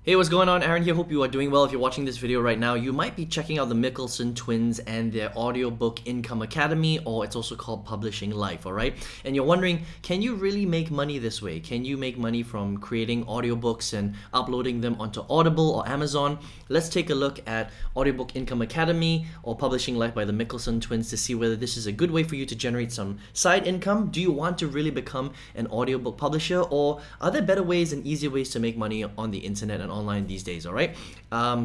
Hey, what's going on? Aaron here. Hope you are doing well. If you're watching this video right now, you might be checking out the Mickelson twins and their Audiobook Income Academy, or it's also called Publishing Life, all right? And you're wondering, can you really make money this way? Can you make money from creating audiobooks and uploading them onto Audible or Amazon? Let's take a look at Audiobook Income Academy or Publishing Life by the Mickelson twins to see whether this is a good way for you to generate some side income. Do you want to really become an audiobook publisher, or are there better ways and easier ways to make money on the internet and online these days? All right.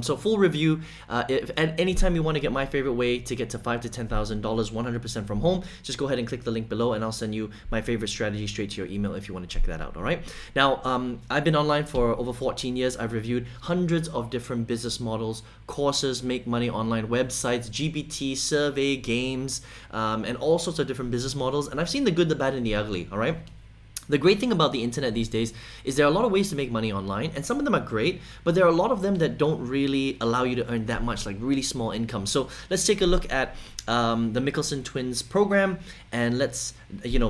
So full review. If at any time you want to get my favorite way to get to $5,000 to $10,000 100% from home, just go ahead and click the link below, and I'll send you my favorite strategy straight to your email if you want to check that out. All right. Now, I've been online for over 14 years. I've reviewed hundreds of different business models, courses, make money online websites, GPT, survey, games, and all sorts of different business models. And I've seen the good, the bad, and the ugly. All right. The great thing about the internet these days is there are a lot of ways to make money online, and some of them are great, but there are a lot of them that don't really allow you to earn that much, like really small income. So let's take a look at the Mickelson twins program, and let's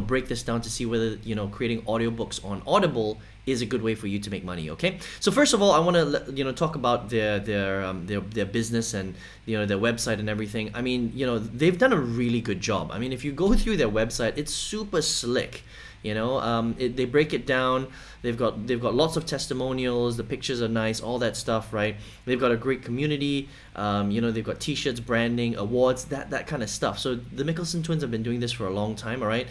break this down to see whether creating audiobooks on Audible is a good way for you to make money. Okay, so first of all, I want to talk about their business and their website and everything. I mean, they've done a really good job. I mean, if you go through their website, it's super slick. They break it down. They've got lots of testimonials. The pictures are nice, all that stuff, right? They've got a great community. They've got t-shirts, branding, awards, that kind of stuff. So the Mickelson twins have been doing this for a long time, all right?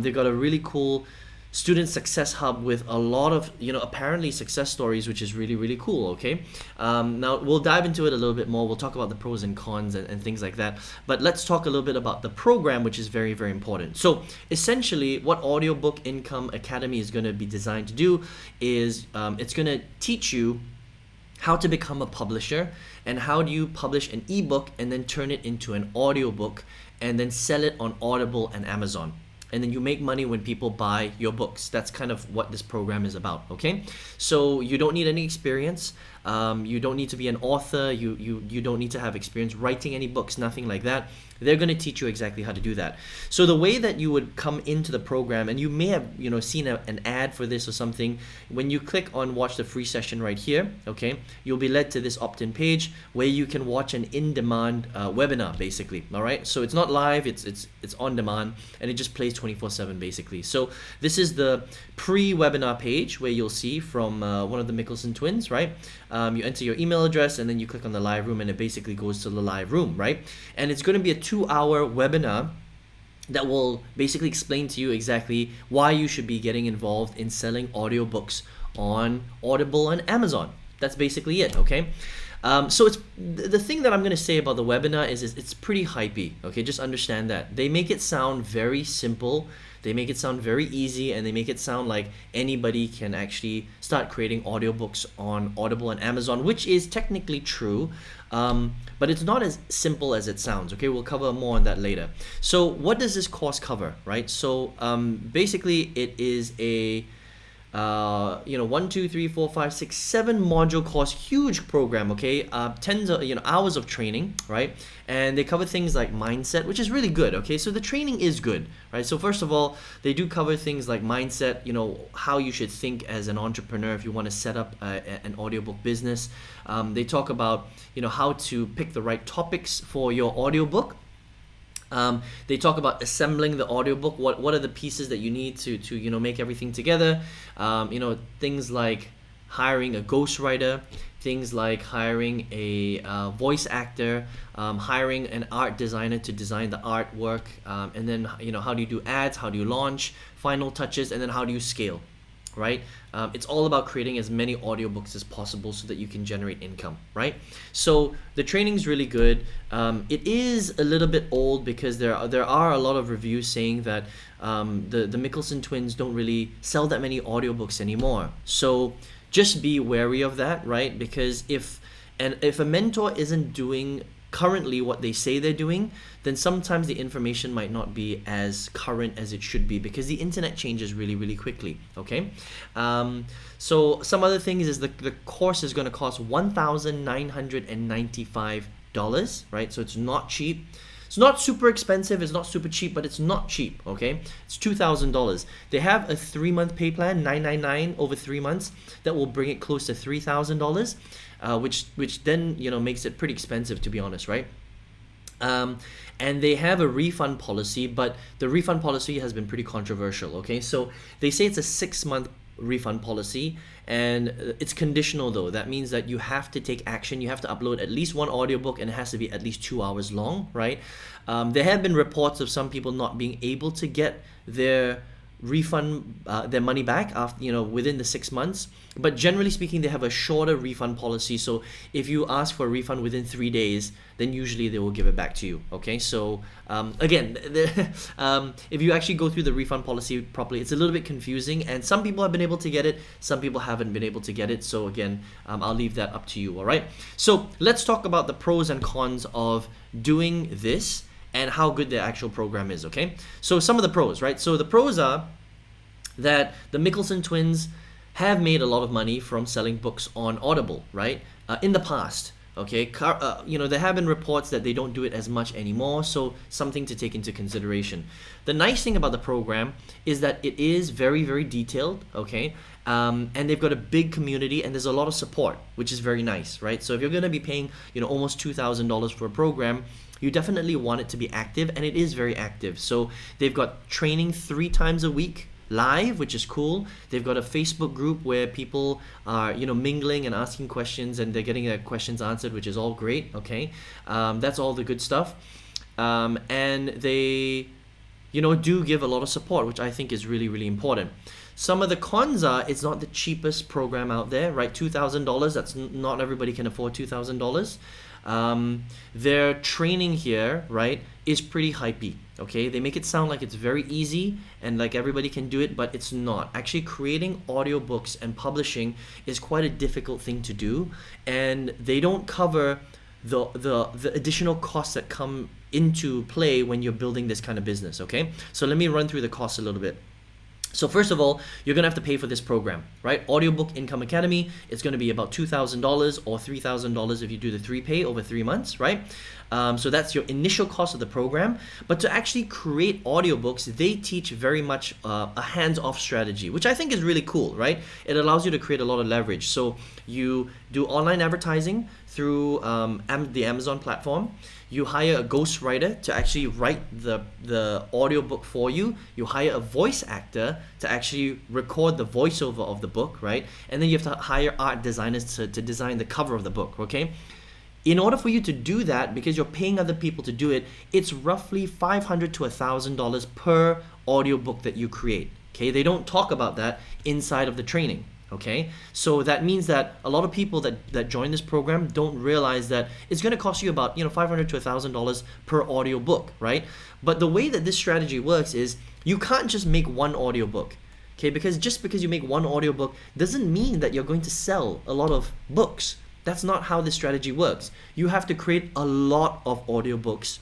They've got a really cool student success hub with a lot of apparently success stories, which is really, really cool. Okay, now we'll dive into it a little bit more. We'll talk about the pros and cons and things like that, but let's talk a little bit about the program, which is very, very important. So essentially what Audiobook Income Academy is going to be designed to do is it's going to teach you how to become a publisher, and how do you publish an ebook and then turn it into an audiobook and then sell it on Audible and Amazon. And then you make money when people buy your books. That's kind of what this program is about, okay? So you don't need any experience. You don't need to be an author. You don't need to have experience writing any books, nothing like that. They're going to teach you exactly how to do that. So the way that you would come into the program, and you may have seen an ad for this or something, when you click on watch the free session right here, okay, you'll be led to this opt-in page where you can watch an in-demand webinar, basically. All right, so it's not live, it's on demand, and it just plays 24/7 basically. So this is the pre-webinar page where you'll see from one of the Mickelson twins, right? You enter your email address, and then you click on the live room, and it basically goes to the live room, right? And it's going to be a 2-hour webinar that will basically explain to you exactly why you should be getting involved in selling audiobooks on Audible and Amazon. That's basically it, okay? So it's the thing that I'm going to say about the webinar is it's pretty hypey, okay? Just understand that. They make it sound very simple. They make it sound very easy, and they make it sound like anybody can actually start creating audiobooks on Audible and Amazon, which is technically true, but it's not as simple as it sounds, okay? We'll cover more on that later. So what does this course cover, right? So basically it is a 1, 2, 3, 4, 5, 6, 7 module course, huge program, okay? Tens of hours of training, right? And they cover things like mindset, which is really good, okay? So the training is good, right? So first of all, they do cover things like mindset, how you should think as an entrepreneur if you want to set up an audiobook business. They talk about how to pick the right topics for your audiobook. They talk about assembling the audiobook. What are the pieces that you need to make everything together? Things like hiring a ghostwriter, things like hiring a voice actor, hiring an art designer to design the artwork, and then how do you do ads, how do you launch, final touches, and then how do you scale, right? It's all about creating as many audiobooks as possible so that you can generate income, right? So the training's really good. It is a little bit old because there are a lot of reviews saying that the Mickelson twins don't really sell that many audiobooks anymore. So just be wary of that, right? Because if a mentor isn't doing currently what they say they're doing, then sometimes the information might not be as current as it should be, because the internet changes really, really quickly, okay? So some other things is the course is going to cost $1,995, right? So it's not cheap. It's not super expensive, it's not super cheap, but it's not cheap, okay? It's $2,000. They have a 3-month pay plan, $999 over 3 months, that will bring it close to $3,000, which then, you know, makes it pretty expensive, to be honest, right? And they have a refund policy, but the refund policy has been pretty controversial, okay? So they say it's a 6-month refund policy, and it's conditional though. That means that you have to take action. You have to upload at least one audiobook, and it has to be at least 2 hours long, right? There have been reports of some people not being able to get their refund, their money back after, you know, within the 6 months. But generally speaking, they have a shorter refund policy. So if you ask for a refund within 3 days, then usually they will give it back to you. Okay, so again, if you actually go through the refund policy properly, it's a little bit confusing, and some people have been able to get it, some people haven't been able to get it. So again, I'll leave that up to you. All right, so let's talk about the pros and cons of doing this and how good the actual program is, okay? So some of the pros, right? So the pros are that the Mickelson twins have made a lot of money from selling books on Audible, right? In the past, okay? You know, there have been reports that they don't do it as much anymore, so something to take into consideration. The nice thing about the program is that it is very, very detailed, okay? And they've got a big community, and there's a lot of support, which is very nice, right? So if you're gonna be paying, you know, almost $2,000 for a program, you definitely want it to be active, and it is very active. So they've got training 3 times a week live, which is cool. They've got a Facebook group where people are, you know, mingling and asking questions, and they're getting their questions answered, which is all great, okay? That's all the good stuff. And they, you know, do give a lot of support, which I think is really, really important. Some of the cons are it's not the cheapest program out there, right? $2,000, that's not everybody can afford $2,000. Their training here, right, is pretty hypey, okay? They make it sound like it's very easy and like everybody can do it, but it's not. Actually, creating audiobooks and publishing is quite a difficult thing to do, and they don't cover the additional costs that come into play when you're building this kind of business, okay? So let me run through the costs a little bit. So first of all, you're gonna have to pay for this program, right? Audiobook Income Academy, it's gonna be about $2,000 or $3,000 if you do the 3-pay over 3 months, right? So that's your initial cost of the program. But to actually create audiobooks, they teach very much a hands-off strategy, which I think is really cool, right? It allows you to create a lot of leverage. So you do online advertising through the Amazon platform. You hire a ghostwriter to actually write the audiobook for you. You hire a voice actor to actually record the voiceover of the book, right? And then you have to hire art designers to design the cover of the book, okay? In order for you to do that, because you're paying other people to do it, it's roughly $500 to $1,000 per audiobook that you create, okay? They don't talk about that inside of the training. Okay, so that means that a lot of people that join this program don't realize that it's going to cost you about, you know, $500 to $1,000 per audiobook, right? But the way that this strategy works is you can't just make one audiobook, okay? Because just because you make one audiobook doesn't mean that you're going to sell a lot of books. That's not how this strategy works. You have to create a lot of audiobooks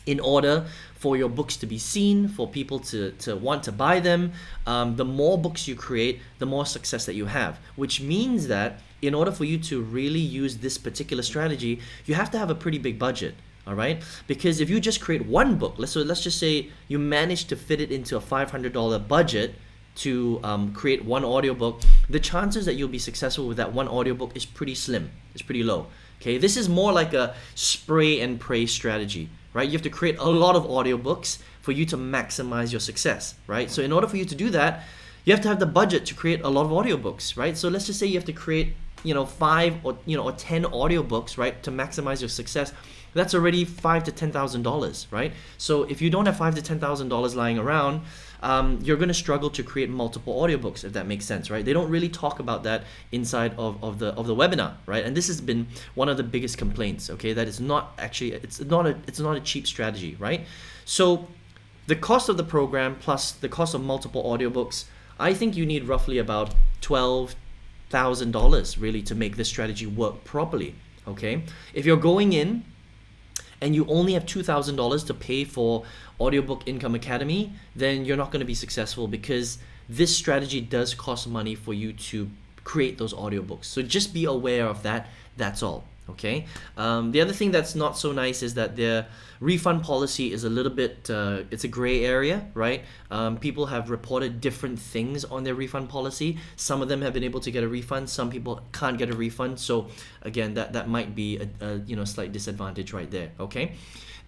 in order for your books to be seen, for people to want to buy them. The more books you create, the more success that you have, which means that in order for you to really use this particular strategy, you have to have a pretty big budget, all right? Because if you just create one book, let's just say you manage to fit it into a $500 budget to create one audiobook, the chances that you'll be successful with that one audiobook is pretty slim, it's pretty low. Okay, this is more like a spray and pray strategy, right? You have to create a lot of audiobooks for you to maximize your success, right? So in order for you to do that, you have to have the budget to create a lot of audiobooks, right? So let's just say you have to create, 5 or 10 audiobooks, right, to maximize your success. That's already $5,000 to $10,000, right? So if you don't have $5,000 to $10,000 lying around, you're going to struggle to create multiple audiobooks, if that makes sense, right? They don't really talk about that inside of the webinar, right? And this has been one of the biggest complaints, okay? That is not actually, it's not a cheap strategy, right? So the cost of the program plus the cost of multiple audiobooks, I think you need roughly about $12,000 really to make this strategy work properly, okay? If you're going in and you only have $2,000 to pay for Audiobook Income Academy, then you're not going to be successful, because this strategy does cost money for you to create those audiobooks. So just be aware of that. That's all. Okay. The other thing that's not so nice is that their refund policy is a little bit, it's a gray area, right? People have reported different things on their refund policy. Some of them have been able to get a refund. Some people can't get a refund. So again, that might be a slight disadvantage right there. Okay.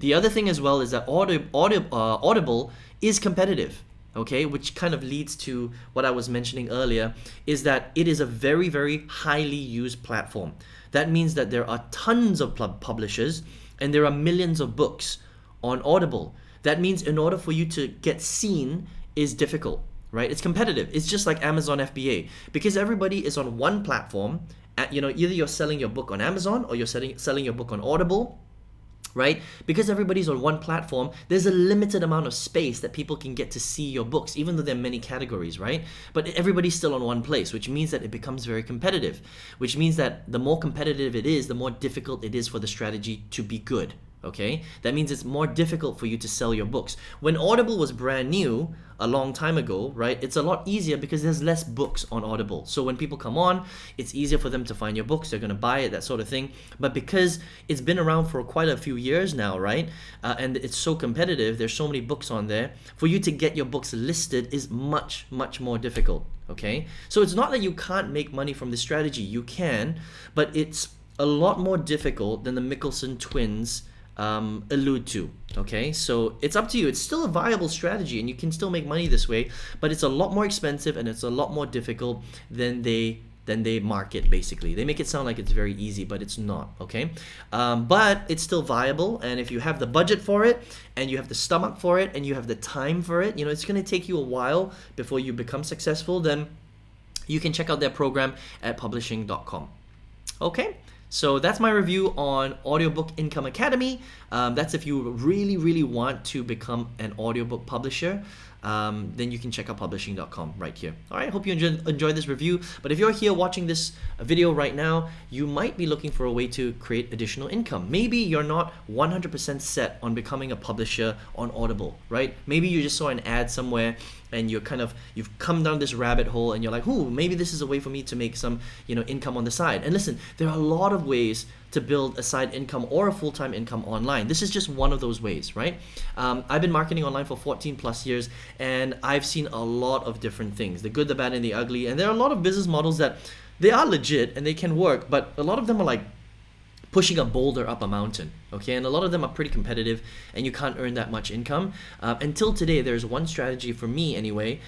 The other thing as well is that Audible is competitive. Okay, which kind of leads to what I was mentioning earlier, is that it is a very, very highly used platform. That means that there are tons of publishers and there are millions of books on Audible. That means in order for you to get seen is difficult, right? It's competitive. It's just like Amazon FBA, because everybody is on one platform. Either you're selling your book on Amazon or you're selling your book on Audible. Right? Because everybody's on one platform, there's a limited amount of space that people can get to see your books, even though there are many categories, right? But everybody's still on one place, which means that it becomes very competitive, which means that the more competitive it is, the more difficult it is for the strategy to be good. Okay, that means it's more difficult for you to sell your books. When Audible was brand new a long time ago, right, it's a lot easier because there's less books on Audible. So when people come on, it's easier for them to find your books. They're going to buy it, that sort of thing. But because it's been around for quite a few years now, right, and it's so competitive, there's so many books on there, for you to get your books listed is much, much more difficult. Okay, so it's not that you can't make money from this strategy. You can, but it's a lot more difficult than the Mickelson twins allude to. Okay, so it's up to you. It's still a viable strategy and you can still make money this way, but it's a lot more expensive and it's a lot more difficult than they market. Basically, they make it sound like it's very easy, but it's not. Okay, but it's still viable, and if you have the budget for it and you have the stomach for it and you have the time for it, it's going to take you a while before you become successful, then you can check out their program at publishing.com. Okay, so that's my review on Audiobook Income Academy. That's if you really, really want to become an audiobook publisher. Then you can check out publishing.com right here. All right, hope you enjoyed this review. But if you're here watching this video right now, you might be looking for a way to create additional income. Maybe you're not 100% set on becoming a publisher on Audible, right? Maybe you just saw an ad somewhere and you've come down this rabbit hole and you're like, maybe this is a way for me to make some income on the side. And listen, there are a lot of ways to build a side income or a full-time income online. This is just one of those ways, right? I've been marketing online for 14 plus years, and I've seen a lot of different things, the good, the bad, and the ugly. And there are a lot of business models that they are legit and they can work, but a lot of them are like pushing a boulder up a mountain, okay? And a lot of them are pretty competitive and you can't earn that much income. Until today, there's one strategy for me anyway,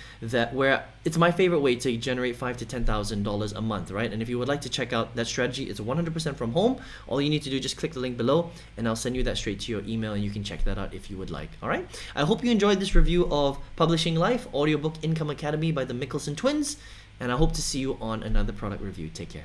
where it's my favorite way to generate $5,000 to $10,000 a month, right? And if you would like to check out that strategy, it's 100% from home. All you need to do is just click the link below and I'll send you that straight to your email and you can check that out if you would like, all right? I hope you enjoyed this review of Publishing Life, Audiobook Income Academy by the Mickelson twins, and I hope to see you on another product review. Take care.